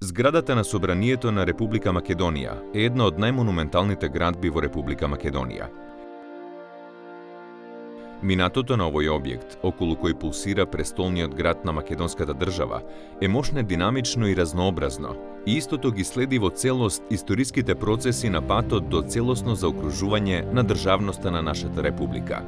Зградата на Собранието на Република Македонија е една од најмонументалните градби во Република Македонија. Минатото на овој објект, околу кој пулсира престолниот град на македонската држава, е мощно, динамично и разнообразно, и истото ги следи во целост историските процеси на патот до целосно заокружување на државноста на нашата република.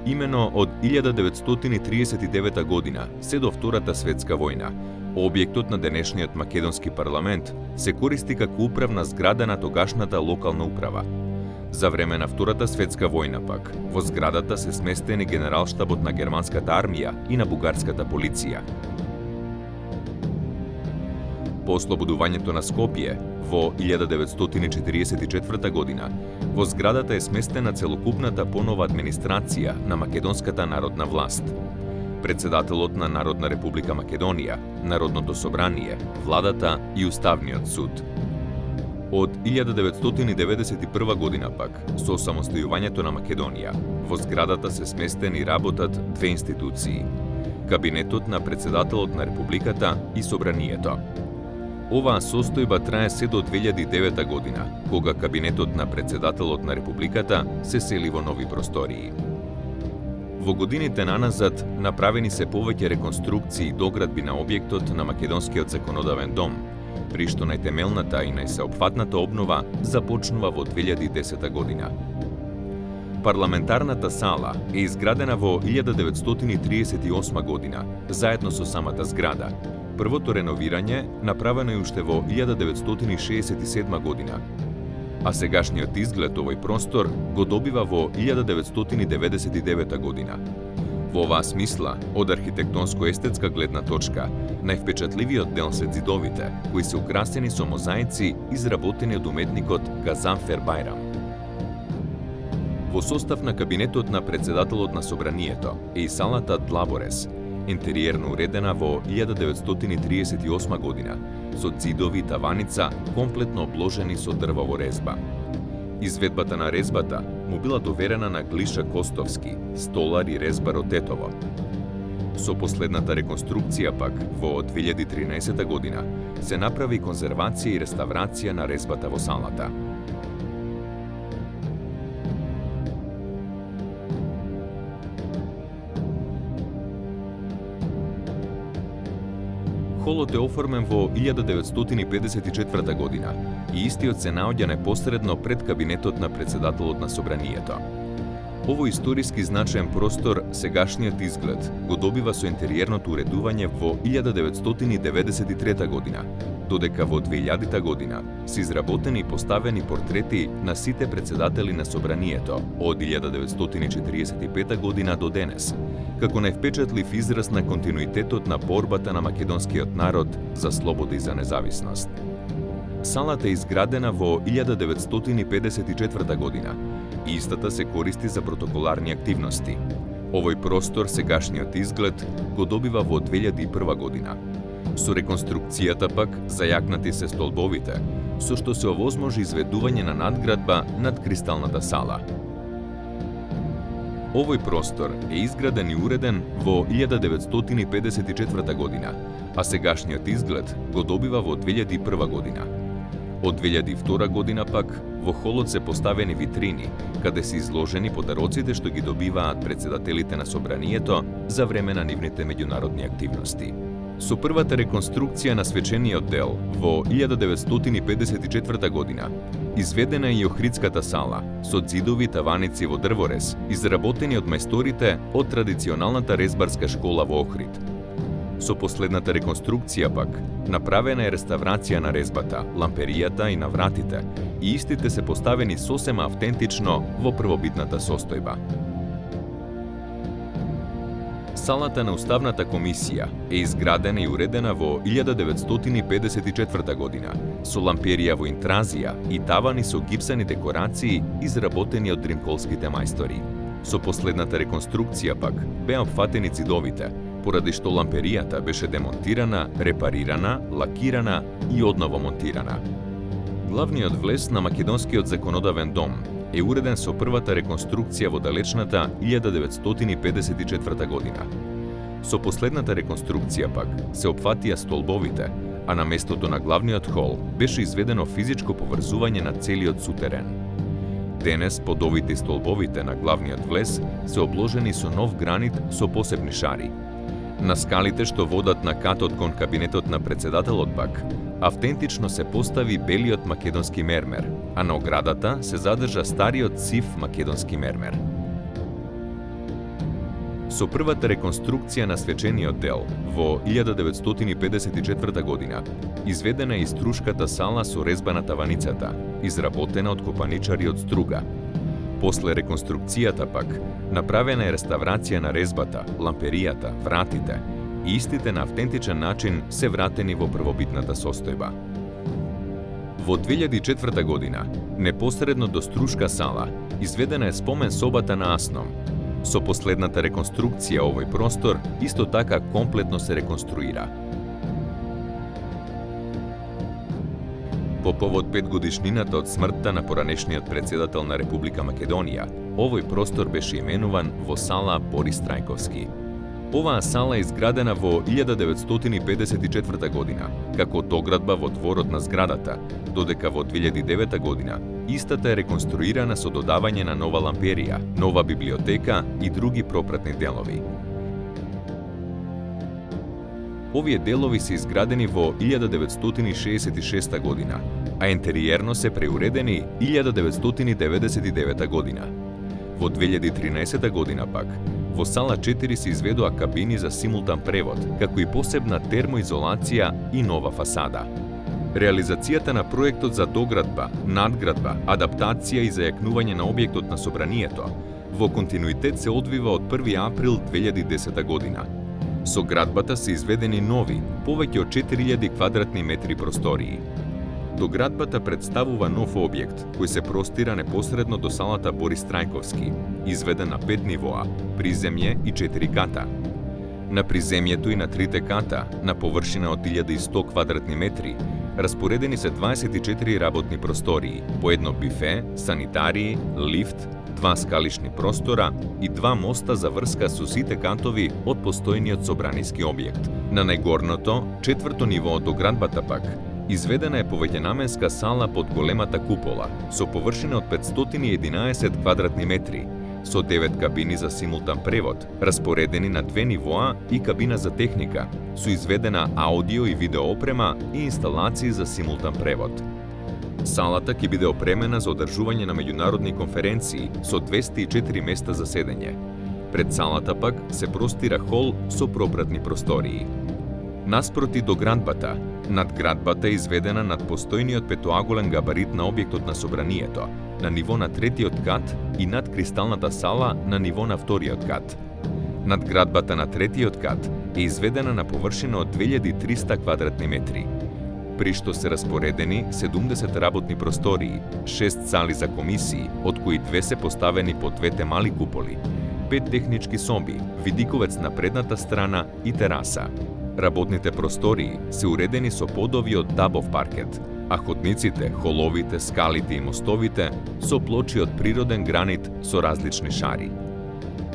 Имено од 1939 година се до Втората светска војна, објектот на денешниот македонски парламент се користи како управна зграда на тогашната локална управа. За време на Втората светска војна пак, во зградата се сместени генералштабот на германската армија и на бугарската полиција. По ослободувањето на Скопје во 1944 година, во зградата е сместена целокупната понова администрација на македонската народна власт. Председателот на Народна република Македонија, Народното собрание, владата и Уставниот суд. Од 1991 година пак, со самостојувањето на Македонија, во зградата се сместени и работат две институции – Кабинетот на председателот на републиката и Собранието. Оваа состојба трае се до 2009 година, кога Кабинетот на председателот на републиката се сели во нови простории. Во годините наназад направени се повеќе реконструкции и доградби на објектот на Македонскиот законодавен дом, при што најтемелната и најсеопфатната обнова започнува во 2010 година. Парламентарната сала е изградена во 1938 година, заедно со самата зграда. Првото реновирање направено е уште во 1967 година, а сегашниот изглед овој простор го добива во 1999 година. Во оваа смисла, од архитектонско-естетска гледна точка, највпечатливиот дел се ѕидовите, кои се украсени со мозаици изработени од уметникот Газанфер Байрам. Во состав на Кабинетот на председателот на Собранието е и салата Длаборес, интериерно уредена во 1938 година, со ѕидови и таваница комплетно обложени со дрвова резба. Изведбата на резбата му била доверена на Глиша Костовски, столар и резбар од Тетово. Со последната реконструкција пак во 2013 година се направи конзервација и реставрација на резбата во салата. Холот е оформен во 1954 година и истиот се наоѓа непосредно пред Кабинетот на председателот на Собранието. Овој историски значаен простор сегашниот изглед го добива со интериерното уредување во 1993 година, додека во 2000 година се изработени и поставени портрети на сите председатели на Собранието од 1945 година до денес, како највпечатлив израз на континуитетот на борбата на македонскиот народ за слобода и за независност. Салата е изградена во 1954 година и истата се користи за протоколарни активности. Овој простор сегашниот изглед го добива во 2001 година. Со реконструкцијата пак зајакнати се столбовите, со што се овозможи изведување на надградба над кристалната сала. Овој простор е изграден и уреден во 1954 година, а сегашниот изглед го добива во 2001 година. Од 2002 година пак во холот се поставени витрини, каде се изложени подароците што ги добиваат председателите на Собранието за време на нивните меѓународни активности. Со првата реконструкција на свечениот дел во 1954 година изведена е и Охридската сала со ѕидови таваници во дрворез, изработени од мајсторите од традиционалната резбарска школа во Охрид. Со последната реконструкција пак направена е реставрација на резбата, ламперијата и на вратите, и истите се поставени сосема автентично во првобитната состојба. Салата на Уставната комисија е изградена и уредена во 1954 година, со ламперија во интразија и тавани со гипсани декорации изработени од римколските мајстори. Со последната реконструкција пак беа опфатени ѕидовите, поради што ламперијата беше демонтирана, репарирана, лакирана и одново монтирана. Главниот влез на Македонскиот законодавен дом е уреден со првата реконструкција во далечната 1954 година. Со последната реконструкција пак се опфатија столбовите, а на местото на главниот хол беше изведено физичко поврзување на целиот сутерен. Денес подовите и столбовите на главниот влез се обложени со нов гранит со посебни шари. На скалите што водат на катот кон кабинетот на председателот пак, автентично се постави белиот македонски мермер, а на оградата се задржа стариот сив македонски мермер. Со првата реконструкција на свечениот дел во 1954 година изведена е и струшката сала со резба на таваницата, изработена од копаничари од струга. После реконструкцијата пак, направена е реставрација на резбата, ламперијата, вратите и истите на автентичен начин се вратени во првобитната состојба. Во 2004 година, непосредно до струшка сала, изведена е спомен собата на Асном. Со последната реконструкција овој простор исто така комплетно се реконструира. По повод 5 годишнината од смртта на поранешниот председател на Република Македонија, овој простор беше именуван во сала Борис Трајковски. Оваа сала е изградена во 1954 година, како доградба во дворот на зградата, додека во 2009 година истата е реконструирана со додавање на нова ламперија, нова библиотека и други пропратни делови. Овие делови се изградени во 1966 година, а интериерно се преуредени 1999 година. Во 2013 година пак, во сала 4 се изведоа кабини за симултан превод, како и посебна термоизолација и нова фасада. Реализацијата на проектот за доградба, надградба, адаптација и зајакнување на објектот на собранието во континуитет се одвива од 1 април 2010 година. Со градбата се изведени нови, повеќе од 4000 квадратни метри простории. Доградбата представува нов објект, кој се простира непосредно до салата Борис Трајковски, изведен на 5 нивоа, приземје и 4 ката. На приземјето и на 3 ката, на површина од 1100 квадратни метри, распоредени се 24 работни простории, по едно бифе, санитарии, лифт, 2 скалишни простора и 2 моста за врска со сите кантови од постојниот собраниски објект. На најгорното, 4-то ниво од доградбата пак, изведена е повеќенаменска сала под големата купола, со површина од 511 квадратни метри, со 9 кабини за симултан превод, распоредени на 2 нивоа и кабина за техника, со изведена аудио и видео опрема и инсталации за симултан превод. Салата ќе биде опремена за одржување на меѓународни конференции со 204 места за седење. Пред салата пак се простира хол со пропратни простории. Наспроти доградбата, надградбата е изведена над постојниот петоаголен габарит на објектот на собранието, на ниво на 3-тиот кат и над кристалната сала на ниво на 2-тиот кат. Надградбата на 3-тиот кат е изведена на површина од 2300 квадратни метри, при што се распоредени 70 работни простории, 6 сали за комисии, од кои 2 се поставени по 2 мали куполи, 5 технички соби, видиковец на предната страна и тераса. Работните простории се уредени со подови од дабов паркет, а ходниците, холовите, скалите и мостовите со плочи од природен гранит со различни шари.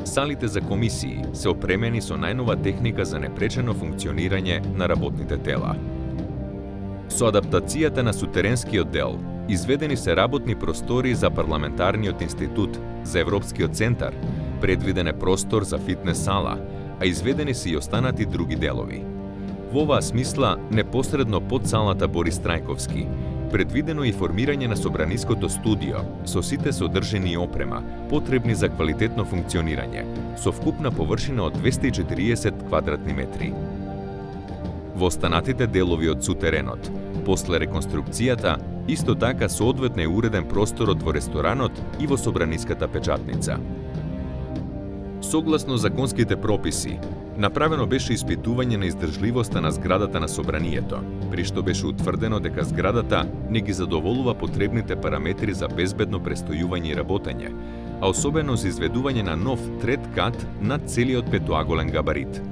Салите за комисии се опремени со најнова техника за непречено функционирање на работните тела. Со адаптацијата на сутеренскиот дел, изведени се работни простори за парламентарниот институт, за Европскиот центар, предвиден е простор за фитнес сала, а изведени се и останати други делови. Во оваа смисла, непосредно под салата Борис Трајковски, предвидено и формирање на собраниското студио со сите содржини и опрема, потребни за квалитетно функционирање, со вкупна површина од 240 квадратни метри. Во останатите делови од сутеренот, после реконструкцијата, исто така соодветно е уреден просторот во ресторанот и во собраниската печатница. Согласно законските прописи, направено беше испитување на издржливоста на зградата на собранието, при што беше утврдено дека зградата не ги задоволува потребните параметри за безбедно престојување и работење, а особено за изведување на нов 3 кат над целиот петоаголен габарит.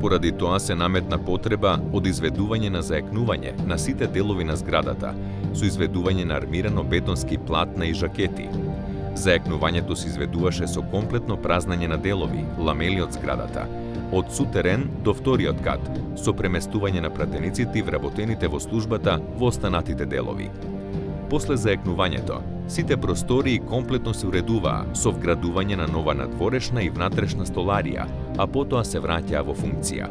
Поради тоа се наметна потреба од изведување на зајакнување на сите делови на зградата, со изведување на армирано бетонски платна и жакети. Зајакнувањето се изведуваше со комплетно празнање на делови, ламели од зградата, од сутерен до вториот кат, со преместување на пратениците и вработените во службата во останатите делови. После заекнувањето, сите простории комплетно се уредуваа со вградување на нова надворешна и внатрешна столарија, а потоа се враќаа во функција.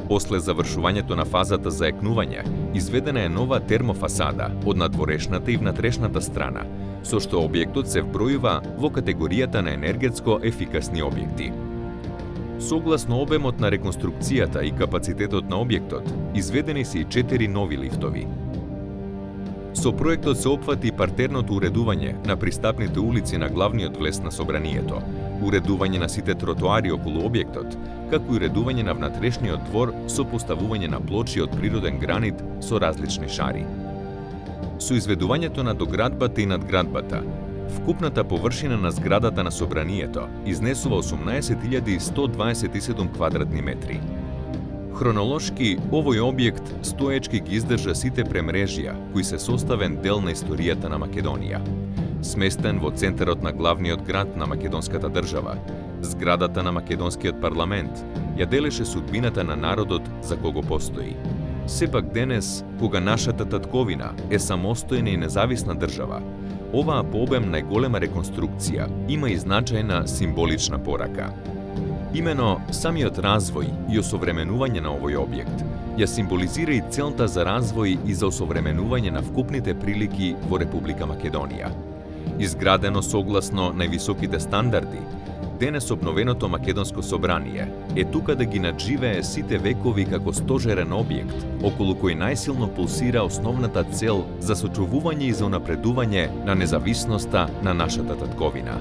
После завршувањето на фазата за екнување, изведена е нова термофасада од надворешната и внатрешната страна, со што објектот се вбројува во категоријата на енергетско ефикасни објекти. Согласно обемот на реконструкцијата и капацитетот на објектот, изведени се и 4 нови лифтови. Со проектот се опфати партерното уредување на пристапните улици на главниот влез на собранието, уредување на сите тротоари околу објектот, како и уредување на внатрешниот двор со поставување на плочи од природен гранит со различни шари. Со изведувањето на доградбата и надградбата, вкупната површина на зградата на собранието изнесува 18.127 квадратни метри. Хронолошки, овој објект стоечки ги издржа сите премрежија кои се составен дел на историјата на Македонија. Сместен во центарот на главниот град на македонската држава, зградата на македонскиот парламент ја делеше судбината на народот за кого постои. Сепак денес, кога нашата татковина е самостојна и независна држава, оваа по обем најголема реконструкција има и значајна символична порака. Имено самиот развој и осовременување на овој објект ја символизира и целта за развој и за осовременување на вкупните прилики во Република Македонија. Изградено согласно највисоките стандарди, денес обновеното Македонско собрание е тука да ги надживее сите векови како стожерен објект, околу кој најсилно пулсира основната цел за сочувување и за унапредување на независноста на нашата татковина.